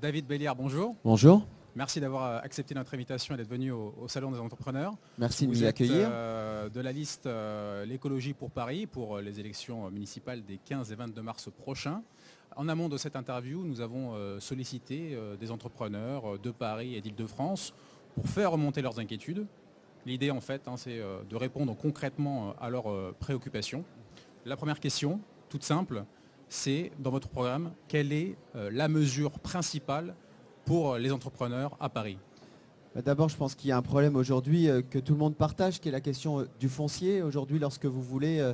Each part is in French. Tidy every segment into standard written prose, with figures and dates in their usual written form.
David Belliard, bonjour. Bonjour. Merci d'avoir accepté notre invitation et d'être venu au Salon des entrepreneurs. Merci de nous nous accueillir. De la liste L'écologie pour Paris pour les élections municipales des 15 et 22 mars prochains. En amont de cette interview, nous avons sollicité des entrepreneurs de Paris et d'Île-de-France pour faire remonter leurs inquiétudes. L'idée, en fait, c'est de répondre concrètement à leurs préoccupations. La première question, toute simple, c'est dans votre programme, quelle est la mesure principale pour les entrepreneurs à Paris? D'abord, je pense qu'il y a un problème aujourd'hui que tout le monde partage, qui est la question du foncier. Aujourd'hui, lorsque vous voulez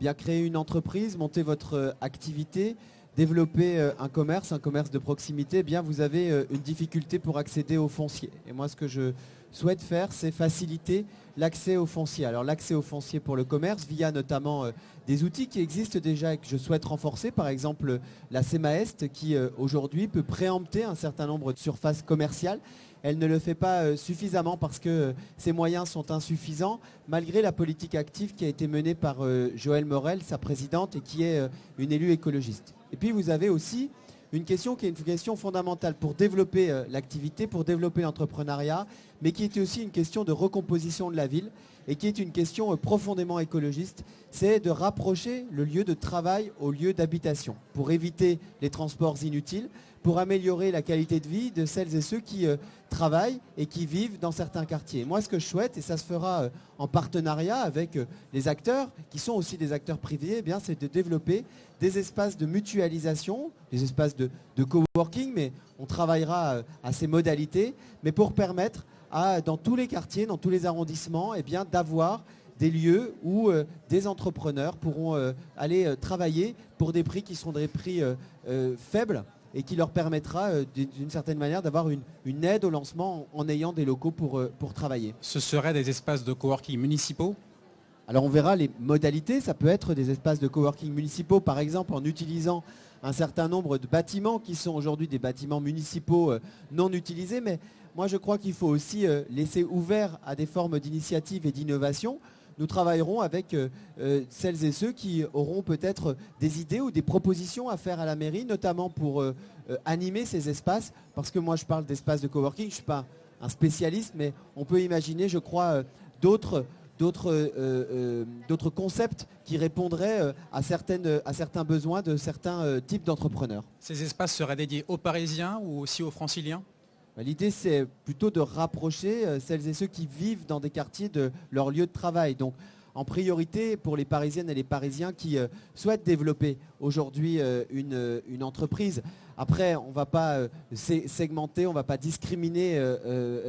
bien créer une entreprise, monter votre activité, développer un commerce de proximité, eh bien vous avez une difficulté pour accéder au foncier. Et moi, ce que je souhaite faire, c'est faciliter l'accès au foncier. Alors l'accès au foncier pour le commerce via notamment des outils qui existent déjà et que je souhaite renforcer, par exemple la CEMAEST qui aujourd'hui peut préempter un certain nombre de surfaces commerciales. Elle ne le fait pas suffisamment parce que ses moyens sont insuffisants, malgré la politique active qui a été menée par Joëlle Morel, sa présidente, et qui est une élue écologiste. Et puis vous avez aussi une question qui est une question fondamentale pour développer l'activité, pour développer l'entrepreneuriat, mais qui est aussi une question de recomposition de la ville et qui est une question profondément écologiste, c'est de rapprocher le lieu de travail au lieu d'habitation pour éviter les transports inutiles, pour améliorer la qualité de vie de celles et ceux qui travaillent et qui vivent dans certains quartiers. Moi, ce que je souhaite, et ça se fera en partenariat avec les acteurs, qui sont aussi des acteurs privés, eh bien, c'est de développer des espaces de mutualisation, des espaces de coworking, mais on travaillera à ces modalités, mais pour permettre dans tous les quartiers, dans tous les arrondissements, eh bien, d'avoir des lieux où des entrepreneurs pourront aller travailler pour des prix qui seront des prix faibles, et qui leur permettra d'une certaine manière d'avoir une aide au lancement en ayant des locaux pour travailler. Ce seraient des espaces de coworking municipaux? Alors on verra les modalités, ça peut être des espaces de coworking municipaux, par exemple en utilisant un certain nombre de bâtiments qui sont aujourd'hui des bâtiments municipaux non utilisés, mais moi je crois qu'il faut aussi laisser ouvert à des formes d'initiative et d'innovation. Nous travaillerons avec celles et ceux qui auront peut-être des idées ou des propositions à faire à la mairie, notamment pour animer ces espaces, parce que moi je parle d'espaces de coworking, je ne suis pas un spécialiste, mais on peut imaginer, je crois, d'autres concepts qui répondraient à certains besoins de certains types d'entrepreneurs. Ces espaces seraient dédiés aux Parisiens ou aussi aux Franciliens? L'idée, c'est plutôt de rapprocher celles et ceux qui vivent dans des quartiers de leur lieu de travail. Donc, en priorité pour les Parisiennes et les Parisiens qui souhaitent développer aujourd'hui une entreprise. Après, on ne va pas segmenter, on ne va pas discriminer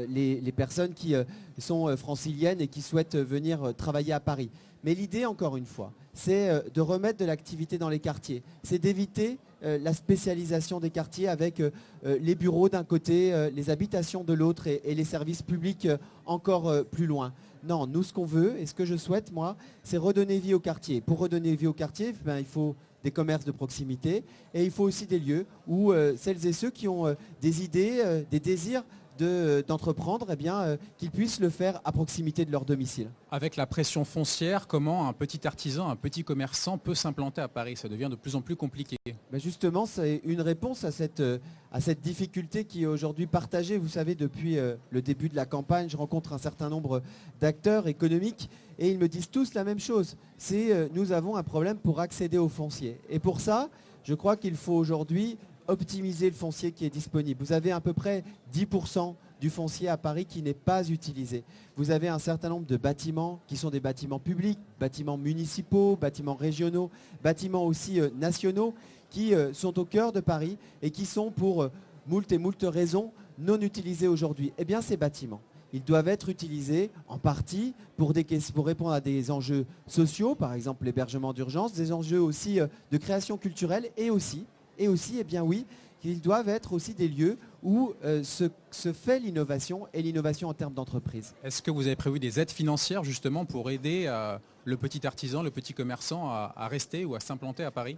les personnes qui sont franciliennes et qui souhaitent venir travailler à Paris. Mais l'idée, encore une fois, c'est de remettre de l'activité dans les quartiers. C'est d'éviter la spécialisation des quartiers avec les bureaux d'un côté, les habitations de l'autre et les services publics encore plus loin. Non, nous, ce qu'on veut et ce que je souhaite, moi, c'est redonner vie au quartier. Pour redonner vie au quartier, il faut des commerces de proximité et il faut aussi des lieux où celles et ceux qui ont des idées, des désirs d'entreprendre, qu'ils puissent le faire à proximité de leur domicile. Avec la pression foncière, comment un petit artisan, un petit commerçant peut s'implanter à Paris? Ça devient de plus en plus compliqué. Justement, c'est une réponse à cette difficulté qui est aujourd'hui partagée. Vous savez, depuis le début de la campagne, je rencontre un certain nombre d'acteurs économiques et ils me disent tous la même chose. C'est nous avons un problème pour accéder au foncier. Et pour ça, je crois qu'il faut aujourd'hui optimiser le foncier qui est disponible. Vous avez à peu près 10% du foncier à Paris qui n'est pas utilisé. Vous avez un certain nombre de bâtiments qui sont des bâtiments publics, bâtiments municipaux, bâtiments régionaux, bâtiments aussi nationaux qui sont au cœur de Paris et qui sont pour moult et moult raisons non utilisés aujourd'hui. Eh bien ces bâtiments, ils doivent être utilisés en partie pour répondre à des enjeux sociaux, par exemple l'hébergement d'urgence, des enjeux aussi de création culturelle et aussi, eh bien oui, qu'ils doivent être aussi des lieux où se fait l'innovation et l'innovation en termes d'entreprise. Est-ce que vous avez prévu des aides financières justement pour aider le petit artisan, le petit commerçant à rester ou à s'implanter à Paris?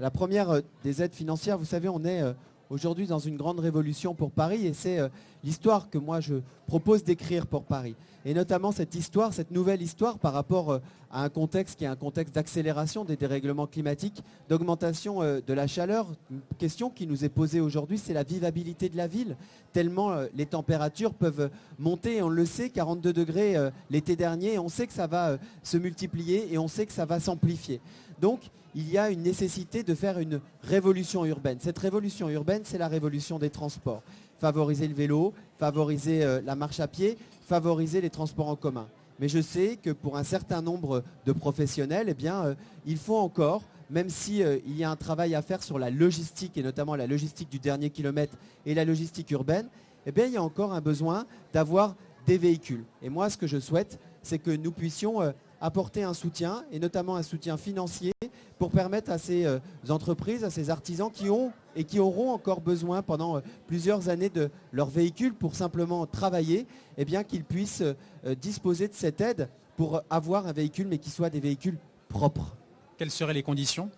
La première des aides financières, vous savez, on est aujourd'hui dans une grande révolution pour Paris et c'est l'histoire que moi je propose d'écrire pour Paris. Et notamment cette histoire, cette nouvelle histoire par rapport à un contexte qui est un contexte d'accélération des dérèglements climatiques, d'augmentation de la chaleur. Une question qui nous est posée aujourd'hui, c'est la vivabilité de la ville, tellement les températures peuvent monter. Et on le sait, 42 degrés l'été dernier, on sait que ça va se multiplier et on sait que ça va s'amplifier. Donc, il y a une nécessité de faire une révolution urbaine. Cette révolution urbaine, c'est la révolution des transports. Favoriser le vélo, favoriser la marche à pied, favoriser les transports en commun. Mais je sais que pour un certain nombre de professionnels, eh bien, il faut encore, même si il y a un travail à faire sur la logistique, et notamment la logistique du dernier kilomètre et la logistique urbaine, eh bien, il y a encore un besoin d'avoir des véhicules. Et moi, ce que je souhaite, c'est que nous puissions apporter un soutien, et notamment un soutien financier, pour permettre à ces entreprises, à ces artisans qui ont et qui auront encore besoin pendant plusieurs années de leur véhicule pour simplement travailler, eh bien qu'ils puissent disposer de cette aide pour avoir un véhicule, mais qui soit des véhicules propres. Quelles seraient les conditions ?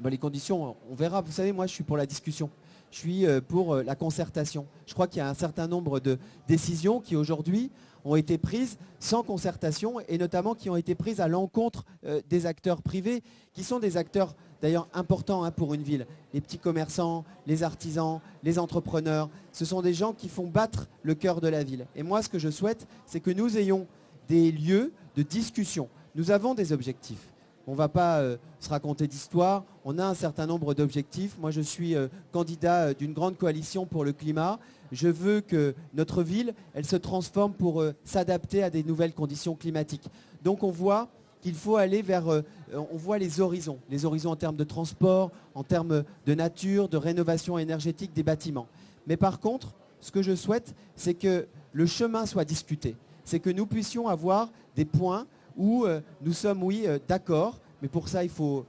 Les conditions, on verra. Vous savez, moi, je suis pour la discussion. Je suis pour la concertation. Je crois qu'il y a un certain nombre de décisions qui, aujourd'hui, ont été prises sans concertation et notamment qui ont été prises à l'encontre des acteurs privés, qui sont des acteurs d'ailleurs importants pour une ville. Les petits commerçants, les artisans, les entrepreneurs, ce sont des gens qui font battre le cœur de la ville. Et moi, ce que je souhaite, c'est que nous ayons des lieux de discussion. Nous avons des objectifs. On ne va pas se raconter d'histoire. On a un certain nombre d'objectifs. Moi, je suis candidat d'une grande coalition pour le climat. Je veux que notre ville, elle se transforme pour s'adapter à des nouvelles conditions climatiques. Donc, on voit qu'il faut aller vers, on voit les horizons en termes de transport, en termes de nature, de rénovation énergétique des bâtiments. Mais par contre, ce que je souhaite, c'est que le chemin soit discuté. C'est que nous puissions avoir des points où nous sommes, oui, d'accord, mais pour ça, il faut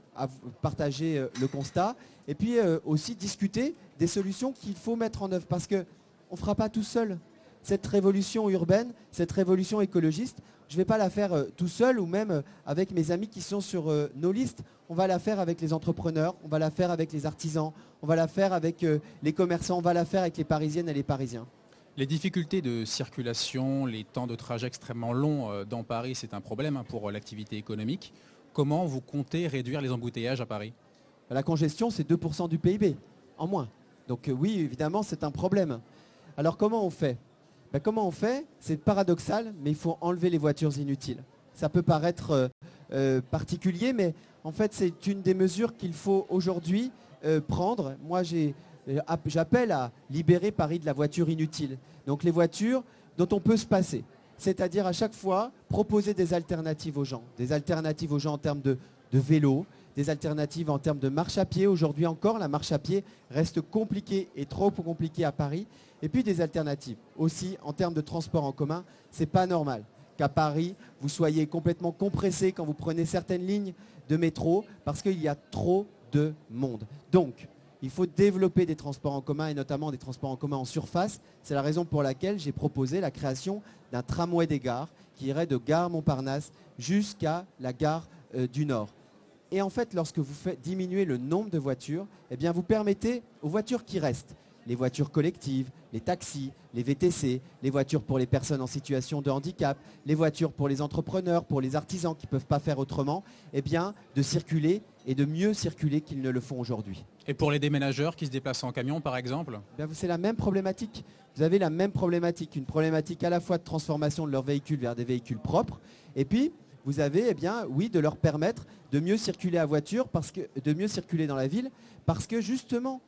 partager le constat et puis aussi discuter des solutions qu'il faut mettre en œuvre parce qu'on ne fera pas tout seul. Cette révolution urbaine, cette révolution écologiste, je ne vais pas la faire tout seul ou même avec mes amis qui sont sur nos listes. On va la faire avec les entrepreneurs, on va la faire avec les artisans, on va la faire avec les commerçants, on va la faire avec les Parisiennes et les Parisiens. Les difficultés de circulation, les temps de trajet extrêmement longs dans Paris, c'est un problème pour l'activité économique. Comment vous comptez réduire les embouteillages à Paris ? La congestion, c'est 2% du PIB en moins. Donc oui, évidemment, c'est un problème. Alors comment on fait ? Comment on fait ? C'est paradoxal, mais il faut enlever les voitures inutiles. Ça peut paraître particulier, mais en fait, c'est une des mesures qu'il faut aujourd'hui prendre. Moi, j'appelle à libérer Paris de la voiture inutile. Donc les voitures dont on peut se passer. C'est-à-dire à chaque fois proposer des alternatives aux gens. Des alternatives aux gens en termes de vélo, des alternatives en termes de marche à pied. Aujourd'hui encore, la marche à pied reste compliquée et trop compliquée à Paris. Et puis des alternatives aussi en termes de transport en commun. Ce n'est pas normal qu'à Paris, vous soyez complètement compressé quand vous prenez certaines lignes de métro parce qu'il y a trop de monde. Donc, il faut développer des transports en commun et notamment des transports en commun en surface. C'est la raison pour laquelle j'ai proposé la création d'un tramway des gares qui irait de gare Montparnasse jusqu'à la gare du Nord. Et en fait, lorsque vous faites diminuer le nombre de voitures, eh bien vous permettez aux voitures qui restent, les voitures collectives, les taxis, les VTC, les voitures pour les personnes en situation de handicap, les voitures pour les entrepreneurs, pour les artisans qui ne peuvent pas faire autrement, eh bien de circuler et de mieux circuler qu'ils ne le font aujourd'hui. Et pour les déménageurs qui se déplacent en camion, par exemple ? C'est la même problématique. Vous avez la même problématique, une problématique à la fois de transformation de leurs véhicules vers des véhicules propres, et puis vous avez, oui, de leur permettre de mieux circuler à voiture, de mieux circuler dans la ville, parce que justement,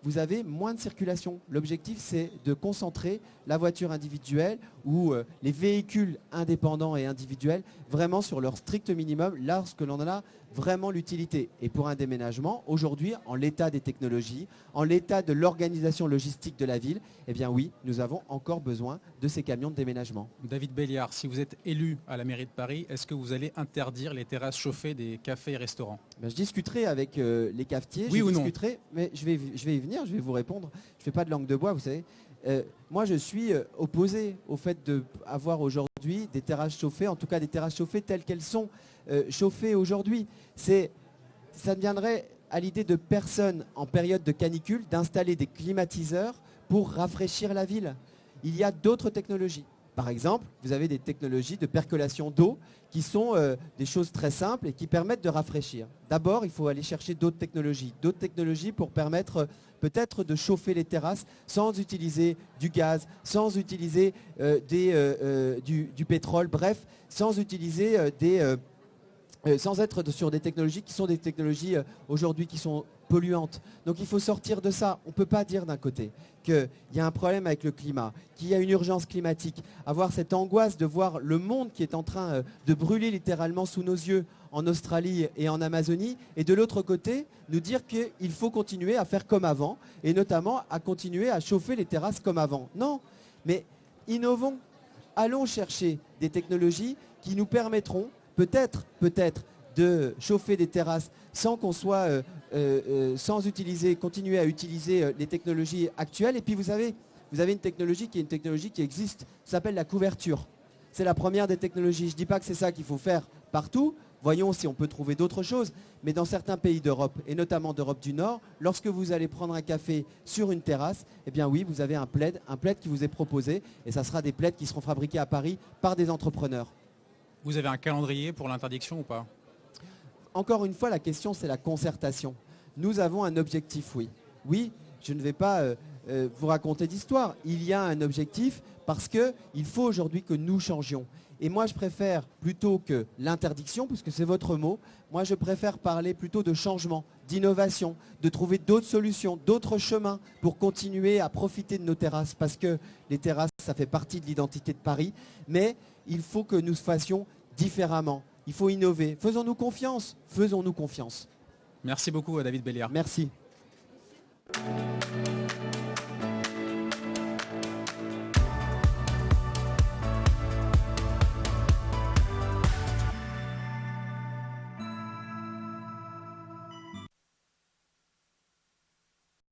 vous avez moins de circulation. L'objectif, c'est de concentrer la voiture individuelle ou les véhicules indépendants et individuels vraiment sur leur strict minimum lorsque l'on en a vraiment l'utilité. Et pour un déménagement, aujourd'hui, en l'état des technologies, en l'état de l'organisation logistique de la ville, eh bien oui, nous avons encore besoin de ces camions de déménagement. David Belliard, si vous êtes élu à la mairie de Paris, est-ce que vous allez interdire les terrasses chauffées des cafés et restaurants ? Je discuterai avec les cafetiers, oui ou non ? Mais je vais y venir, je vais vous répondre. Je ne fais pas de langue de bois, vous savez. Moi, je suis opposé au fait d'avoir aujourd'hui des terrasses chauffées, en tout cas des terrasses chauffées telles qu'elles sont chauffées aujourd'hui. Ça deviendrait à l'idée de personnes en période de canicule d'installer des climatiseurs pour rafraîchir la ville. Il y a d'autres technologies. Par exemple, vous avez des technologies de percolation d'eau qui sont des choses très simples et qui permettent de rafraîchir. D'abord, il faut aller chercher d'autres technologies pour permettre peut-être de chauffer les terrasses sans utiliser du gaz, sans utiliser du pétrole, bref, sans utiliser sans être sur des technologies qui sont des technologies aujourd'hui qui sont polluantes. Donc il faut sortir de ça. On ne peut pas dire d'un côté qu'il y a un problème avec le climat, qu'il y a une urgence climatique, avoir cette angoisse de voir le monde qui est en train de brûler littéralement sous nos yeux en Australie et en Amazonie, et de l'autre côté, nous dire qu'il faut continuer à faire comme avant, et notamment à continuer à chauffer les terrasses comme avant. Non, mais innovons. Allons chercher des technologies qui nous permettront peut-être de chauffer des terrasses sans qu'on soit, continuer à utiliser les technologies actuelles. Et puis vous avez une technologie qui existe, ça s'appelle la couverture. C'est la première des technologies. Je ne dis pas que c'est ça qu'il faut faire partout. Voyons si on peut trouver d'autres choses. Mais dans certains pays d'Europe, et notamment d'Europe du Nord, lorsque vous allez prendre un café sur une terrasse, eh bien oui, vous avez un plaid qui vous est proposé. Et ça sera des plaids qui seront fabriqués à Paris par des entrepreneurs. Vous avez un calendrier pour l'interdiction ou pas? Encore une fois, la question, c'est la concertation. Nous avons un objectif, oui. Oui, je ne vais pas vous raconter d'histoire. Il y a un objectif parce qu'il faut aujourd'hui que nous changions. Et moi, je préfère, plutôt que l'interdiction, puisque c'est votre mot, moi, je préfère parler plutôt de changement, d'innovation, de trouver d'autres solutions, d'autres chemins pour continuer à profiter de nos terrasses. Parce que les terrasses, ça fait partie de l'identité de Paris. Mais il faut que nous fassions différemment. Il faut innover. Faisons-nous confiance. Faisons-nous confiance. Merci beaucoup à David Belliard. Merci.